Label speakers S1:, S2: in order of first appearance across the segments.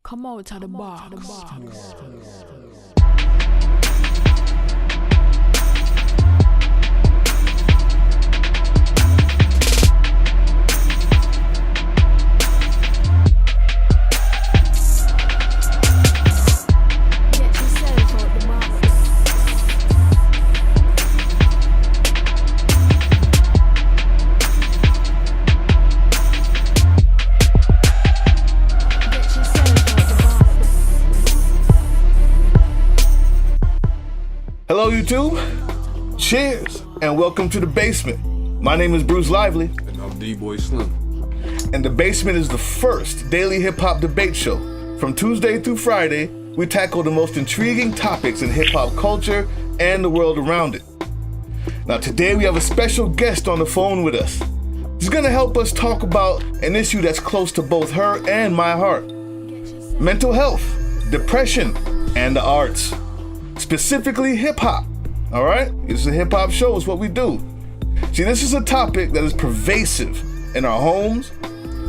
S1: Come out of the box.
S2: Hello YouTube, cheers, and welcome to The Basement. My name is Bruce Lively.
S3: And I'm D-Boy Slim.
S2: And The Basement is the first daily hip-hop debate show. From Tuesday through Friday, we tackle the most intriguing topics in hip-hop culture and the world around it. Now today we have a special guest on the phone with us. She's gonna help us talk about an issue that's close to both her and my heart. Mental health, depression, and the arts. Specifically hip-hop, all right? It's a hip-hop show, it's what we do. See, this is a topic that is pervasive in our homes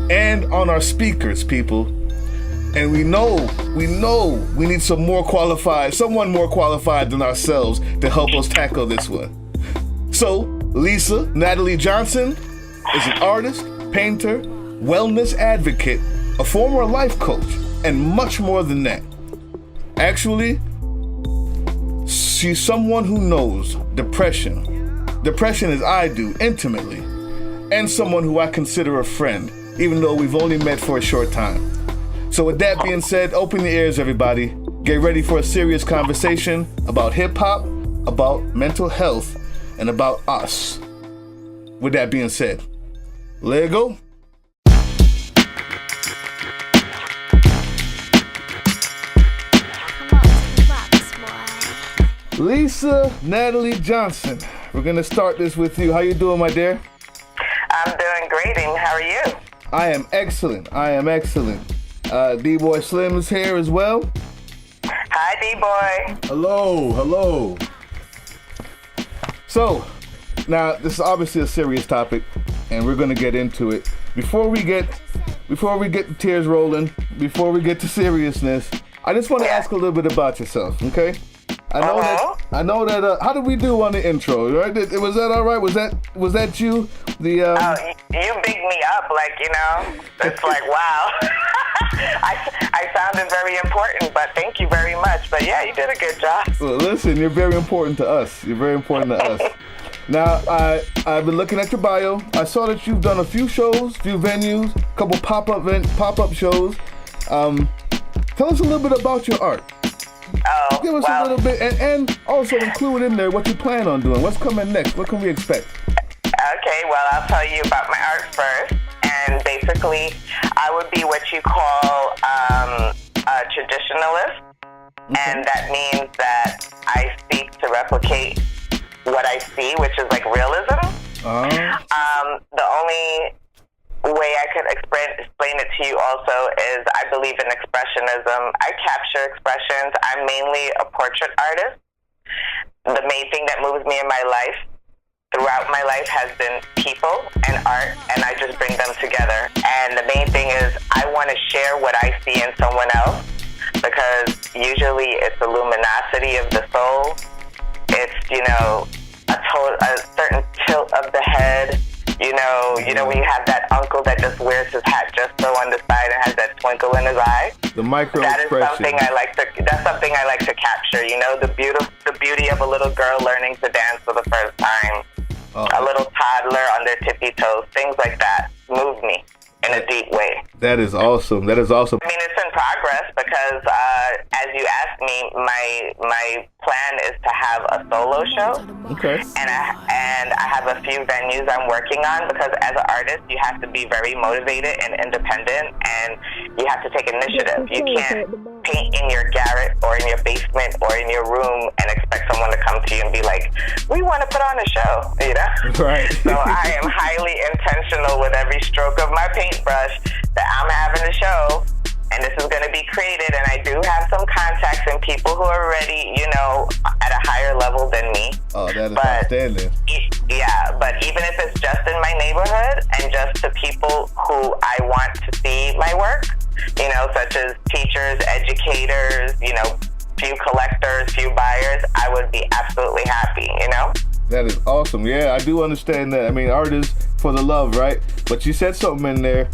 S2: and on our speakers, people. And we know we need someone more qualified than ourselves to help us tackle this one. So, Natalie Johnson is an artist, painter, wellness advocate, a former life coach, and much more than that. Actually, she's someone who knows depression as I do, intimately, and someone who I consider a friend, even though we've only met for a short time. So with that being said, open your ears, everybody. Get ready for a serious conversation about hip-hop, about mental health, and about us. With that being said, let it go. Natalie Johnson, we're gonna start this with you. How you doing, my dear?
S4: I'm doing great, and how are you?
S2: I am excellent. D-Boy Slim is here as well.
S4: Hi, D-Boy.
S3: Hello.
S2: So, now this is obviously a serious topic, and we're gonna get into it. Before we get the tears rolling, before we get to seriousness, I just want to ask a little bit about yourself, okay? I know that. How did we do on the intro? Right? Was that all right? Was that you?
S4: You bigged me up, it's like wow. I sounded very important, but thank you very much. But yeah, you did a good job.
S2: Well, listen, you're very important to us. Now, I've been looking at your bio. I saw that you've done a few shows, few venues, a couple pop-up shows. Tell us a little bit about your art. Give us a little bit, and also include in there what you plan on doing. What's coming next? What can we expect?
S4: Okay, well, I'll tell you about my art first. And basically, I would be what you call a traditionalist. Okay. And that means that I seek to replicate what I see, which is like realism. The only way I could explain it to you also is I believe in expressionism. I capture expressions. I'm mainly a portrait artist. The main thing that moves me in my life, throughout my life, has been people and art, and I just bring them together. And the main thing is I want to share what I see in someone else, because usually it's the luminosity of the soul. It's, a certain tilt of the head. When you have that uncle that just wears his hat just so on the side and has that twinkle in his eye.
S2: The micro expression.
S4: That's something I like to capture. The beauty of a little girl learning to dance for the first time. A little toddler on their tippy toes. Things like that move me in a deep way.
S2: That is awesome.
S4: I mean, it's in progress because, as you asked me, my plan is to have a solo show.
S2: Okay.
S4: And I have a few venues I'm working on, because as an artist, you have to be very motivated and independent, and you have to take initiative. You can't paint in your garret or in your basement or in your room and expect someone to come to you and be like, we want to put on a show,
S2: Right.
S4: So I am highly intentional with every stroke of my paintbrush that I'm having a show, and this is going to be created, and I do have some contacts and people who are already, at a higher level than me.
S2: Oh, that is outstanding.
S4: Yeah, but even if it's just in my neighborhood and just to people who I want to see my work, such as teachers, educators, few collectors, few buyers, I would be absolutely happy,
S2: That is awesome. Yeah, I do understand that. I mean, art is for the love, right? But you said something in there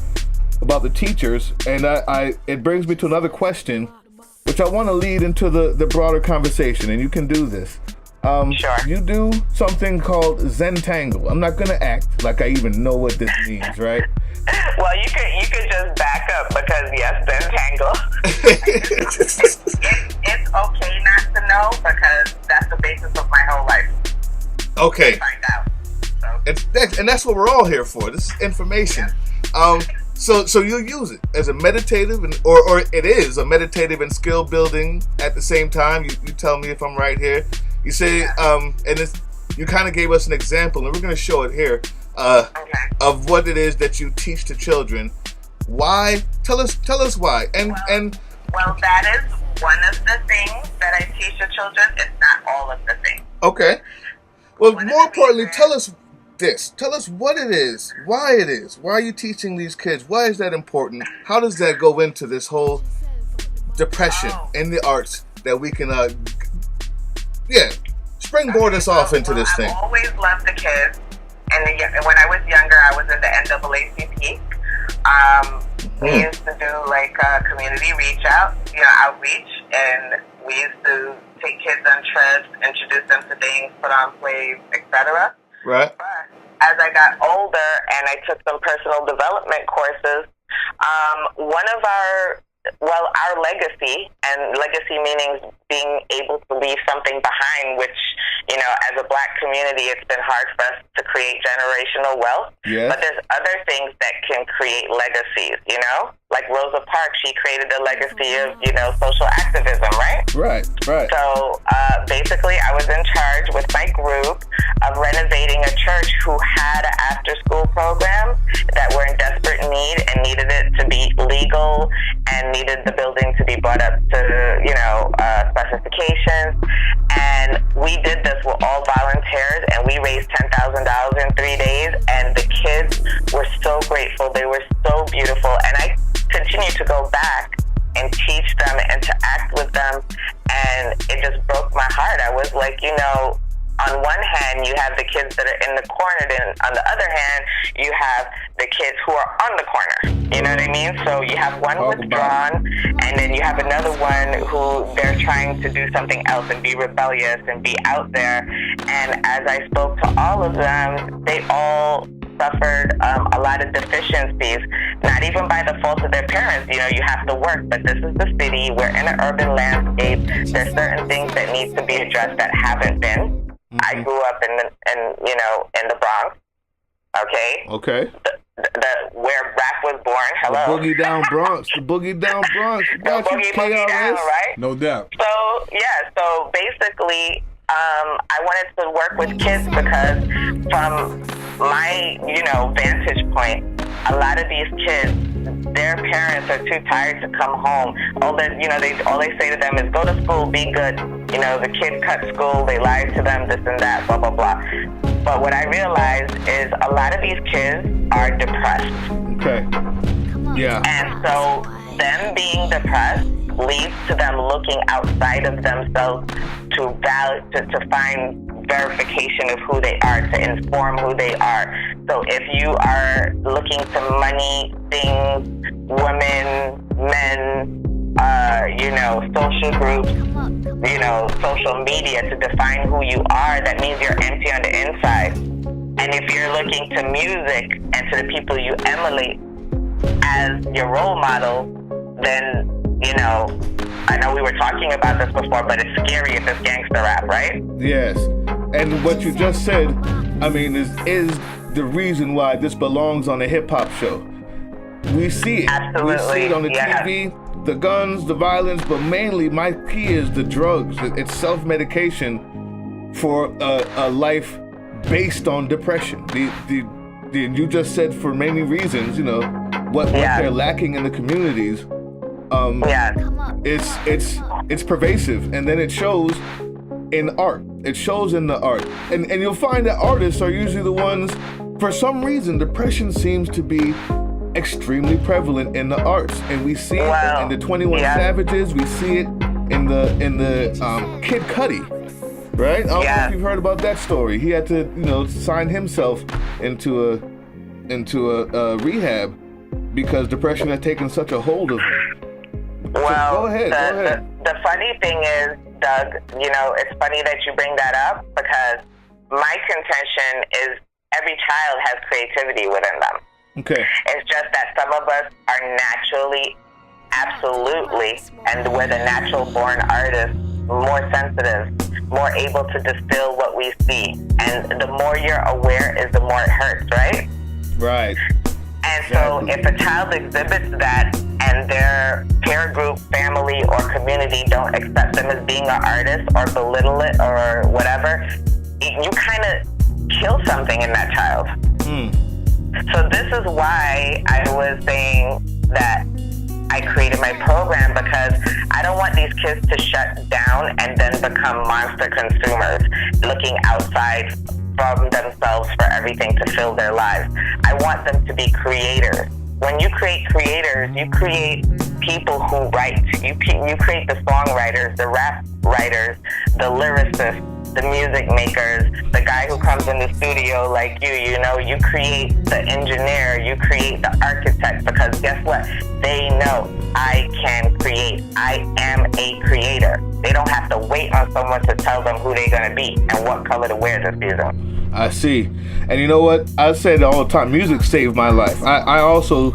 S2: about the teachers, and it brings me to another question, which I want to lead into the broader conversation, and you can do this.
S4: Sure.
S2: You do something called Zentangle. I'm not gonna act like I even know what this means, right?
S4: Well, you could just back up because yes, Zentangle. it's okay not to know because that's the basis of my whole life.
S2: Okay.
S4: Find out.
S2: And that's what we're all here for. This is information.
S4: Yeah.
S2: So you use it as a meditative or it is a meditative and skill building at the same time. You tell me if I'm right here. You say you kind of gave us an example, and we're going to show it here of what it is that you teach to children. Why? Tell us why.
S4: Well, that is one of the things that I teach the children. It's not all of the things.
S2: Okay. Well, more importantly, tell us this. Tell us what it is, why it is. Why are you teaching these kids? Why is that important? How does that go into this whole depression in the arts that we can, springboard us off into this thing?
S4: I've always loved the kids. And when I was younger, I was in the NAACP. We used to do like community outreach, and we used to take kids on trips, introduce them to things, put on plays, etc.
S2: Right.
S4: But as I got older and I took some personal development courses, one of our legacy, and legacy meaning being able to leave something behind, which, as a Black community, it's been hard for us to create generational wealth.
S2: Yes.
S4: But there's other things that can create legacies, Like Rosa Parks, she created a legacy of, social activism, right?
S2: Right.
S4: So basically, I was in charge with my group of renovating a church who had an after-school program that were in desperate need and needed it to be legal and needed the building to be brought up to, specifications. And we did this with all volunteers, and we raised $10,000 in 3 days, and the kids were so grateful. They were so beautiful, and I continue to go back and teach them and to act with them, and it just broke my heart. I was like, on one hand, you have the kids that are in the corner, and on the other hand, you have the kids who are on the corner. You know what I mean? So you have one withdrawn, and then you have another one who they're trying to do something else and be rebellious and be out there. And as I spoke to all of them, they all suffered a lot of deficiencies, not even by the fault of their parents. You have to work, but this is the city. We're in an urban landscape. There's certain things that need to be addressed that haven't been. I grew up in the Bronx. Okay. Where rap was born. Hello.
S2: The boogie down Bronx. The boogie down Bronx. Got you,
S4: boogie down, right?
S3: No doubt.
S4: So basically, I wanted to work with kids because from my, vantage point, a lot of these kids, their parents are too tired to come home. All they say to them is go to school, be good. The kid cut school, they lied to them, this and that, blah, blah, blah. But what I realized is a lot of these kids are depressed.
S2: Okay. Yeah.
S4: And so them being depressed leads to them looking outside of themselves to find verification of who they are, to inform who they are. So if you are looking to money, things, women, men, social groups, social media to define who you are, that means you're empty on the inside. And if you're looking to music and to the people you emulate as your role model, then, I know we were talking about this before, but it's scary if it's gangster rap, right?
S2: Yes. And what you just said, is the reason why this belongs on a hip-hop show. We see it.
S4: Absolutely.
S2: We see it on the TV, the guns, the violence, but mainly my key is the drugs. It's self-medication for a life based on depression. You just said for many reasons, what they're lacking in the communities. It's pervasive, and then it shows in art. It shows in the art, and you'll find that artists are usually the ones. For some reason, depression seems to be extremely prevalent in the arts, and we see it in the 21
S4: yeah.
S2: Savages. We see it in the Kid Cudi, right? I don't know if you've heard about that story. He had to, sign himself into a rehab because depression had taken such a hold of him.
S4: Well,
S2: so go ahead.
S4: The funny thing is, Doug, it's funny that you bring that up because my contention is every child has creativity within them.
S2: Okay.
S4: It's just that some of us are naturally, absolutely, and we're the natural born artists, more sensitive, more able to distill what we see. And the more you're aware is the more it hurts, right?
S2: Right.
S4: And so if a child exhibits that and their peer group, family, or community don't accept them as being an artist or belittle it or whatever, you kind of kill something in that child. So this is why I was saying that I created my program, because I don't want these kids to shut down and then become monster consumers, looking outside from themselves for everything to fill their lives. I want them to be creators. When you create creators, you create people who write. You create the songwriters, the rap writers, the lyricists, the music makers, the guy who comes in the studio like you create the engineer, you create the architect, because guess what? They know I can create. I am a creator. They don't have to wait on someone to tell them who they're going to be and what color to wear this season.
S2: I see. And you know what? I say it all the time. Music saved my life. I also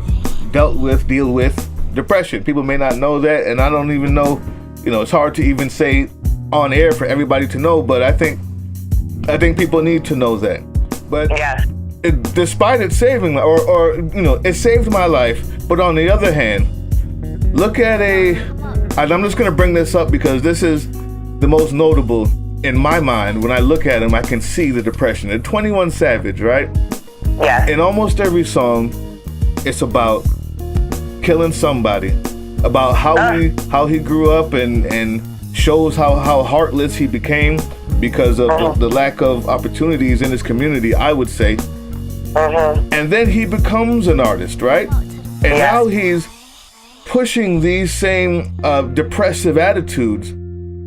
S2: deal with depression. People may not know that, and I don't even know, it's hard to even say on air for everybody to know, but I think people need to know that. But
S4: yes.
S2: Despite it saving, it saved my life. But on the other hand, look at and I'm just gonna bring this up because this is the most notable in my mind. When I look at him, I can see the depression. The 21 Savage, right?
S4: Yeah.
S2: In almost every song, it's about killing somebody, about how he grew up and shows how heartless he became because of the lack of opportunities in his community, I would say. And then he becomes an artist, right? And now he's pushing these same depressive attitudes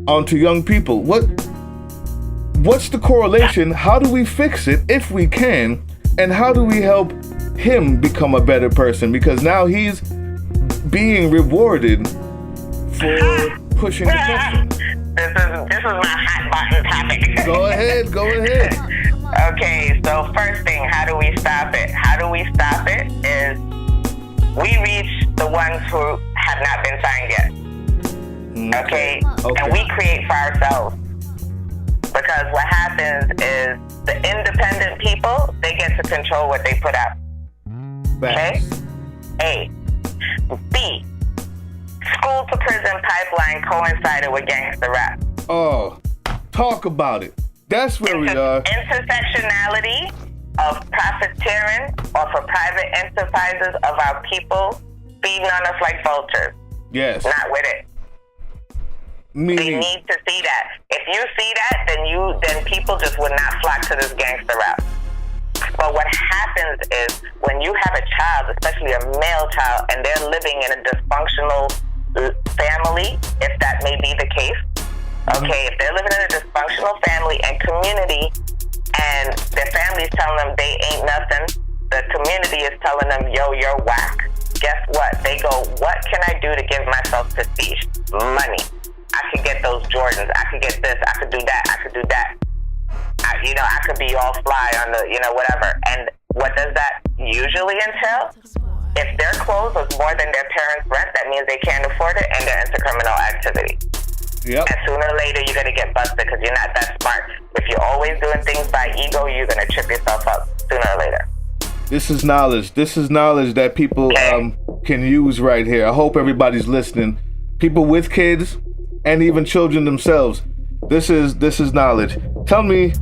S2: onto young people. What's the correlation? How do we fix it if we can? And how do we help him become a better person? Because now he's being rewarded for pushing depression.
S4: This is my hot button topic.
S2: Go ahead.
S4: Okay, so first thing, how do we stop it? How do we stop it is we reach the ones who have not been signed yet. Okay? And we create for ourselves. Because what happens is the independent people, they get to control what they put out. Okay? A. B. School to prison pipeline coincided with gangster rap.
S2: Oh, talk about it. That's where we are.
S4: Intersectionality of profiteering or for private enterprises of our people feeding on us like vultures.
S2: Yes.
S4: Not with it. They need to see that. If you see that, then people just would not flock to this gangster rap. But what happens is when you have a child, especially a male child, and they're living in a dysfunctional family, if that may be the case, okay, if they're living in a dysfunctional family and community, and their family's telling them they ain't nothing, the community is telling them, yo, you're whack. Guess what? They go, what can I do to give myself prestige? Money. I could get those Jordans. I could get this. I could do that. I could do that. I could be all fly on the, whatever. And what does that usually entail? If their clothes was more than their parents' rent, that means they can't afford it and they're into criminal activity.
S2: Yep.
S4: And sooner or later, you're going to get busted because you're not that smart. If you're always doing things by ego, you're going to trip yourself up sooner or later.
S2: This is knowledge. This is knowledge that people can use right here. I hope everybody's listening. People with kids and even children themselves. This is knowledge. Tell me,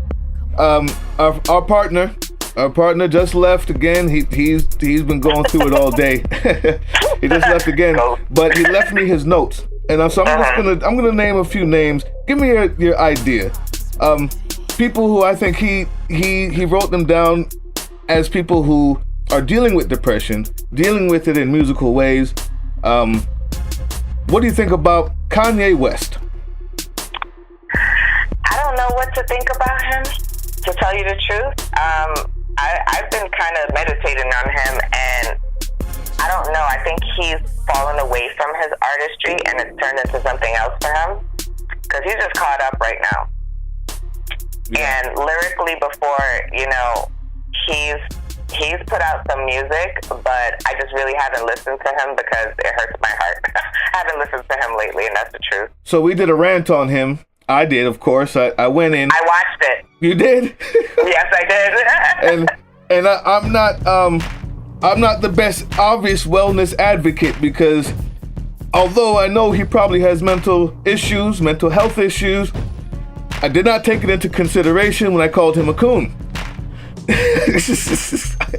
S2: our partner just left again. He's been going through it all day. He just left again, but he left me his notes, and so I'm gonna name a few names. Give me your idea. People who I think he wrote them down as people who are dealing with depression, dealing with it in musical ways. What do you think about Kanye West?
S4: I don't know what to think about him, to tell you the truth. I've been kind of meditating on him, and I don't know. I think he's fallen away from his artistry, and it's turned into something else for him, because he's just caught up right now. Yeah. And lyrically, before, he's put out some music, but I just really haven't listened to him because it hurts my heart. I haven't listened to him lately, and that's the truth.
S2: So we did a rant on him. I did, of course. I went in.
S4: I watched it.
S2: You did?
S4: Yes, I did.
S2: and I'm not the best obvious wellness advocate, because although I know he probably has mental health issues, I did not take it into consideration when I called him a coon.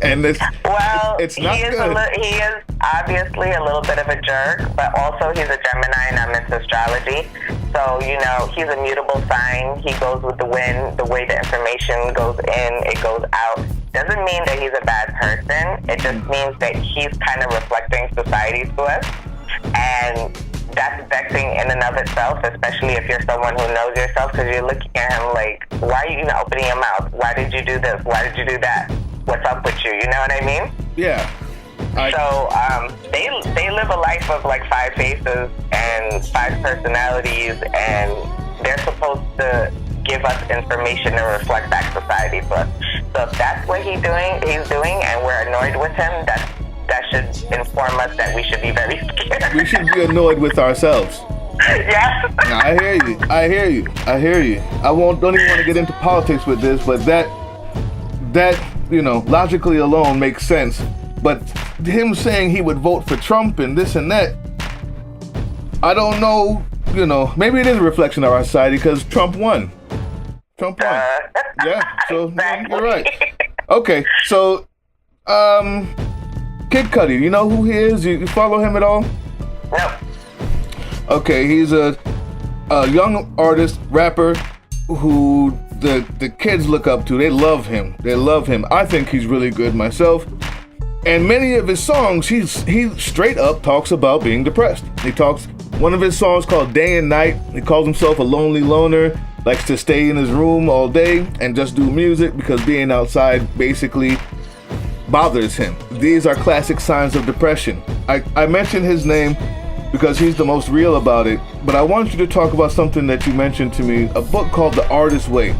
S2: And it's not good.
S4: He is obviously a little bit of a jerk, but also he's a Gemini, and I'm into astrology. So, he's a mutable sign. He goes with the wind. The way the information goes in, it goes out. Doesn't mean that he's a bad person. It just means that he's kind of reflecting society to us. And that's vexing in and of itself, especially if you're someone who knows yourself, because you're looking at him like, why are you even opening your mouth? Why did you do this? Why did you do that? What's up with you? You know what I mean?
S2: Yeah.
S4: So they live a life of like 5 faces and 5 personalities, and they're supposed to give us information and reflect back society to us. So if that's what he's doing, and we're annoyed with him, that should inform us that we should be very scared.
S2: We should be annoyed with ourselves.
S4: Yes.
S2: No, I hear you. I don't even want to get into politics with this, but that logically alone makes sense. But him saying he would vote for Trump and this and that, I don't know, maybe it is a reflection of our society, because Trump won. Yeah, so exactly. You're right. Okay, so, Kid Cudi, you know who he is? You follow him at all?
S4: No.
S2: Okay, he's a young artist, rapper, who the kids look up to. They love him. I think he's really good myself. And many of his songs, he straight up talks about being depressed. One of his songs called Day and Night, he calls himself a lonely loner, likes to stay in his room all day and just do music because being outside basically bothers him. These are classic signs of depression. I mentioned his name because he's the most real about it, but I want you to talk about something that you mentioned to me, a book called The Artist's Way.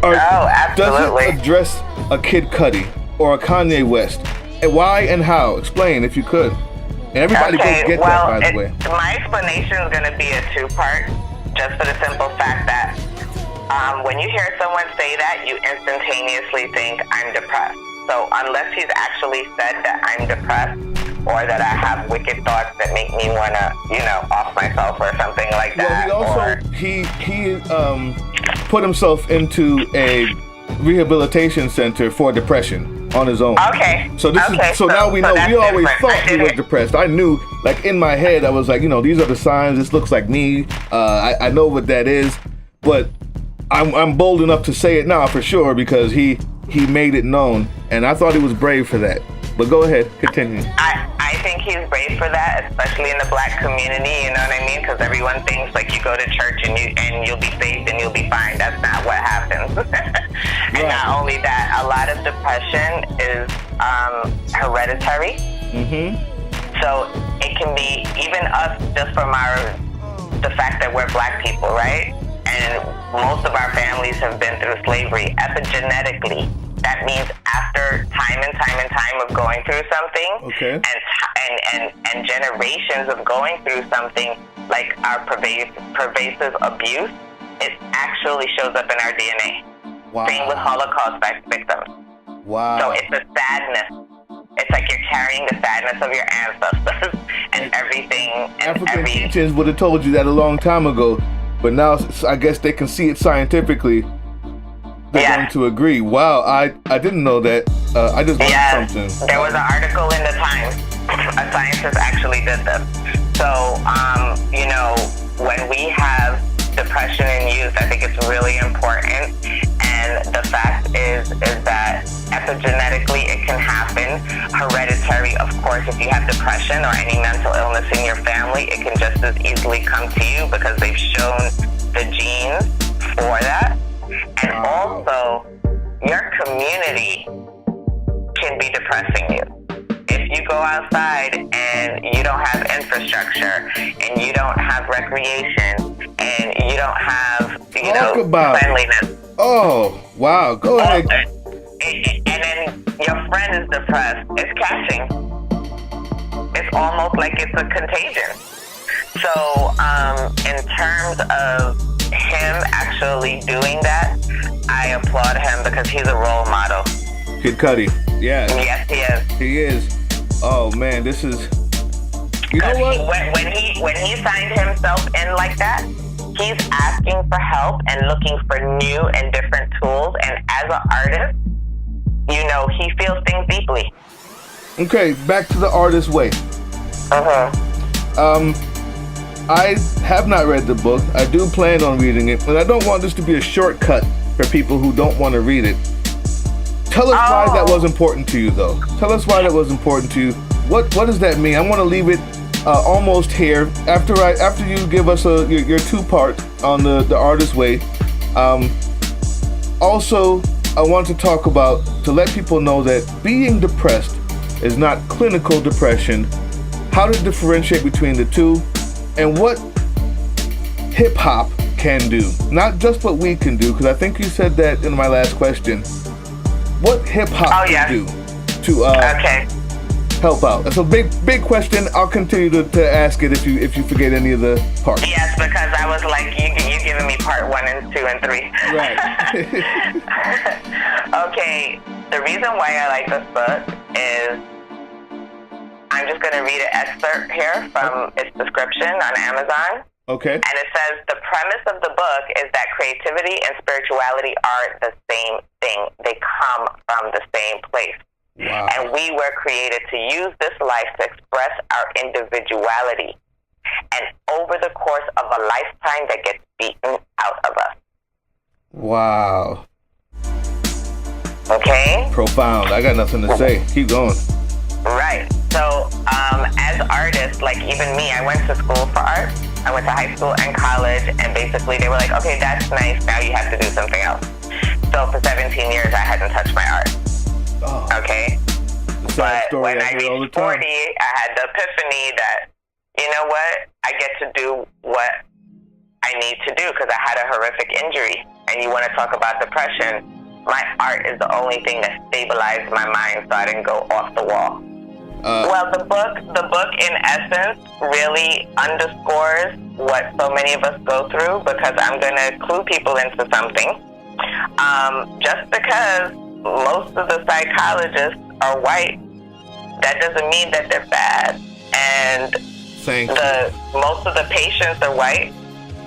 S4: Absolutely.
S2: Does it address a Kid Cudi or a Kanye West? And why and how? Explain if you could. And everybody can get that, by the way.
S4: My explanation is going to be a 2-part, just for the simple fact that when you hear someone say that, you instantaneously think, I'm depressed. So unless he's actually said that I'm depressed, or that I have wicked thoughts that make me want to, off myself or something like that.
S2: Well, he put himself into a rehabilitation center for depression on his own.
S4: Okay.
S2: So now we know. We always thought he was depressed. I knew, like in my head, I was like, these are the signs. This looks like me. I know what that is, but I'm bold enough to say it now for sure because he made it known, and I thought he was brave for that. But go ahead, continue.
S4: I think he's brave for that, especially in the black community, you know what I mean? Because everyone thinks like you go to church and you'll be saved and you'll be fine. That's not what happens. And not only that, a lot of depression is hereditary. Mm-hmm. So it can be even us just from the fact that we're black people, right? And most of our families have been through slavery. Epigenetically, that means after time and time of going through something,
S2: okay,
S4: and generations of going through something like our pervasive abuse, it actually shows up in our DNA.
S2: Wow.
S4: Same with Holocaust victims.
S2: Wow.
S4: So it's a sadness. It's like you're carrying the sadness of your ancestors and everything.
S2: African teachers would have told you that a long time ago, but now I guess they can see it scientifically. They're going to agree. Wow, I didn't know that. I just learned something.
S4: There was an article in the Times. A scientist actually did this. So, when we have depression in youth, I think it's really important. And the fact is that epigenetically it can happen Hereditary, of course, if you have depression or any mental illness in your family, it can just as easily come to you because they've shown the genes for that. And also, your community can be depressing you. If you go outside and you don't have infrastructure and you don't have recreation and you don't have, cleanliness.
S2: Oh, wow. Go ahead.
S4: And then your friend is depressed. It's catching. It's almost like it's a contagion. So, in terms of him actually doing that, I applaud him because he's a role model.
S2: Kid Cudi. Yeah.
S4: Yes, he is.
S2: He is. Oh man, this is. You know what?
S4: When he signed himself in like that, he's asking for help and looking for new and different tools. And as an artist, he feels things deeply.
S2: Okay, back to the artist way. I have not read the book. I do plan on reading it, but I don't want this to be a shortcut for people who don't want to read it. Tell us why that was important to you, though. Tell us why that was important to you. What does that mean? I want to leave it almost here. After you give us your two parts on the artist way. Also, I want to talk about, to let people know that being depressed is not clinical depression. How to differentiate between the two, and what hip hop can do. Not just what we can do, because I think you said that in my last question. What hip hop can do to help out? That's a big question. I'll continue to ask it if you forget any of the parts.
S4: Yes, because I was like, you giving me part 1 and 2 and 3.
S2: Right.
S4: Okay, the reason why I like this book is I'm just going to read an excerpt here from its description on Amazon.
S2: Okay.
S4: And it says, the premise of the book is that creativity and spirituality are the same thing. They come from the same place.
S2: Wow.
S4: And we were created to use this life to express our individuality. And over the course of a lifetime, that gets beaten out of us.
S2: Wow.
S4: Okay?
S2: Profound. I got nothing to say. Keep going.
S4: Right. So, as artists, like even me, I went to school for art. I went to high school and college, and basically they were like, okay, that's nice, now you have to do something else. So for 17 years, I hadn't touched my art.
S2: Oh.
S4: Okay? But when I reached 40, I had the epiphany that, you know what, I get to do what I need to do because I had a horrific injury. And you want to talk about depression, my art is the only thing that stabilized my mind so I didn't go off the wall. Well, the book in essence really underscores what so many of us go through, because I'm going to clue people into something. Just because most of the psychologists are white, that doesn't mean that they're bad. And most of the patients are white,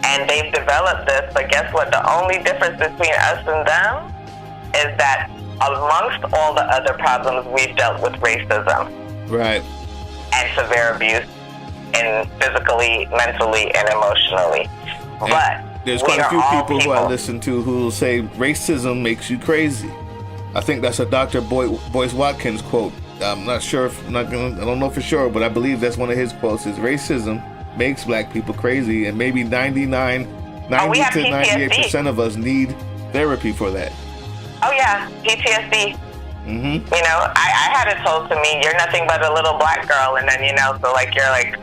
S4: and they've developed this. But guess what? The only difference between us and them is that amongst all the other problems, we've dealt with racism.
S2: Right.
S4: And severe abuse, and physically, mentally, and emotionally.
S2: And
S4: but
S2: there's quite a few people who I listen to who will say racism makes you crazy. I think that's a Dr. Boyce Watkins quote. I'm not sure. I don't know for sure, but I believe that's one of his quotes. Is racism makes black people crazy, and maybe 90 to 98% of us need therapy for that.
S4: Oh yeah, PTSD.
S2: Mm-hmm.
S4: You know, I had it told to me, you're nothing but a little black girl, and then, so like you're like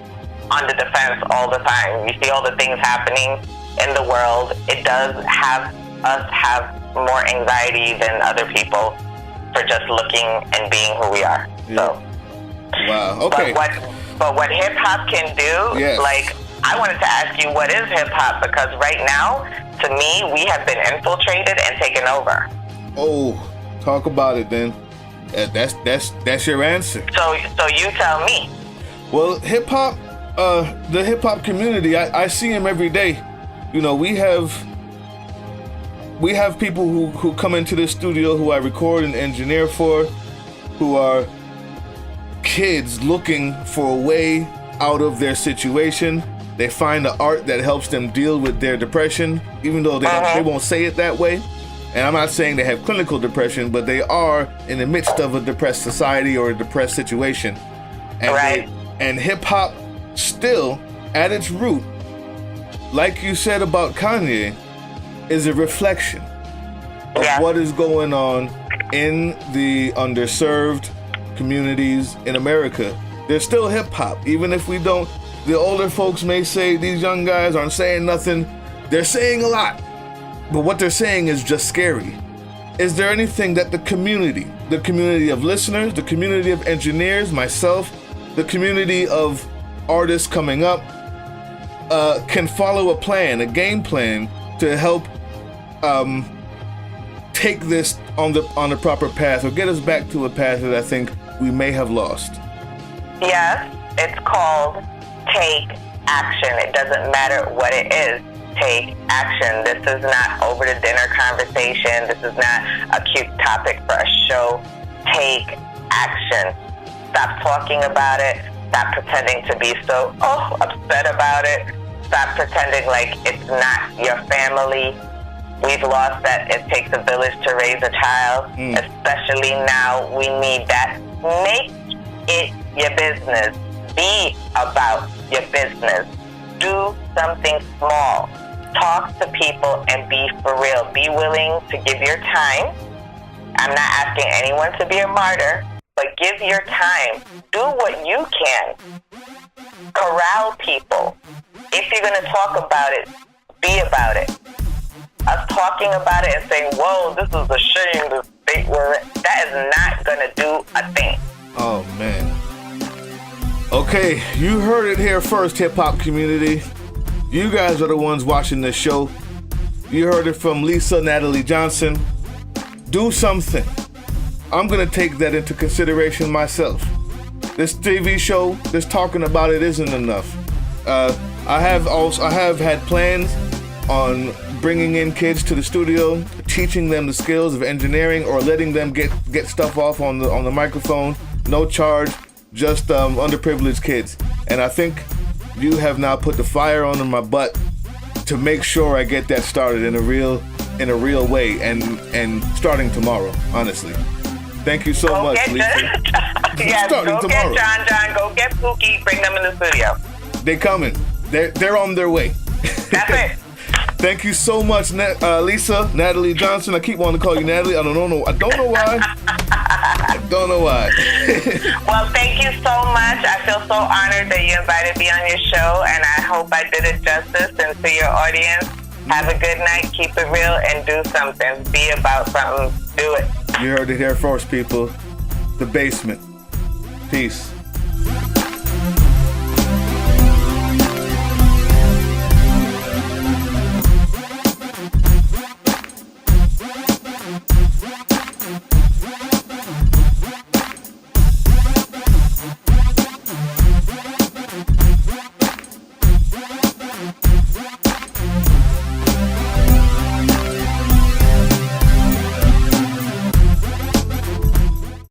S4: on the defense all the time. You see all the things happening in the world. It does have us have more anxiety than other people for just looking and being who we are. Yeah. So,
S2: wow. Okay.
S4: But what hip hop can do,
S2: yes.
S4: Like, I wanted to ask you, what is hip hop? Because right now, to me, we have been infiltrated and taken over.
S2: Oh. Talk about it then. That's your answer. So
S4: you tell me.
S2: Well, hip hop, the hip hop community, I see them every day. You know, we have people who come into this studio who I record and engineer for, who are kids looking for a way out of their situation. They find the art that helps them deal with their depression, even though they won't say it that way. And I'm not saying they have clinical depression, but they are in the midst of a depressed society or a depressed situation. And
S4: Right.
S2: and hip hop still, at its root, like you said about Kanye, is a reflection of
S4: Yeah.
S2: what is going on in the underserved communities in America. There's still hip hop, even if we don't. The older folks may say these young guys aren't saying nothing. They're saying a lot, but what they're saying is just scary. Is there anything that the community of listeners, the community of engineers, myself, the community of artists coming up, can follow a plan, a game plan to help take this on the proper path, or get us back to a path that I think we may have lost?
S4: Yes, it's called take action. It doesn't matter what it is. Take action. This is not over the dinner conversation. This is not a cute topic for a show. Take action. Stop talking about it. Stop pretending to be so upset about it. Stop pretending like it's not your family. We've lost that it takes a village to raise a child. Especially now, we need that. Make it your business. Be about your business. Do something small. Talk to people and be for real. Be willing to give your time. I'm not asking anyone to be a martyr, but give your time. Do what you can. Corral people. If you're going to talk about it, be about it. Us talking about it and saying, whoa, this is a shame, this state we're in, that is not going to do a thing.
S2: Oh, man. Okay, you heard it here first, hip-hop community. You guys are the ones watching this show. You heard it from Lisa Natalie Johnson. Do something. I'm going to take that into consideration myself. This TV show, this talking about it isn't enough. I have had plans on bringing in kids to the studio, teaching them the skills of engineering, or letting them get stuff off on the microphone, no charge, just underprivileged kids. And I think you have now put the fire under my butt to make sure I get that started in a real way, and starting tomorrow, honestly. Thank you so much, Lisa.
S4: Yes,
S2: Starting
S4: go
S2: tomorrow.
S4: get John, go get Pookie, bring them in the studio.
S2: They're coming. They're on their way.
S4: That's it.
S2: Thank you so much, Lisa Natalie Johnson. I keep wanting to call you Natalie. I don't know why. I don't know why.
S4: Well, thank you so much. I feel so honored that you invited me on your show, and I hope I did it justice. And to your audience, have a good night, keep it real, and do something. Be about something. Do it.
S2: You heard it here first, people. The Basement. Peace.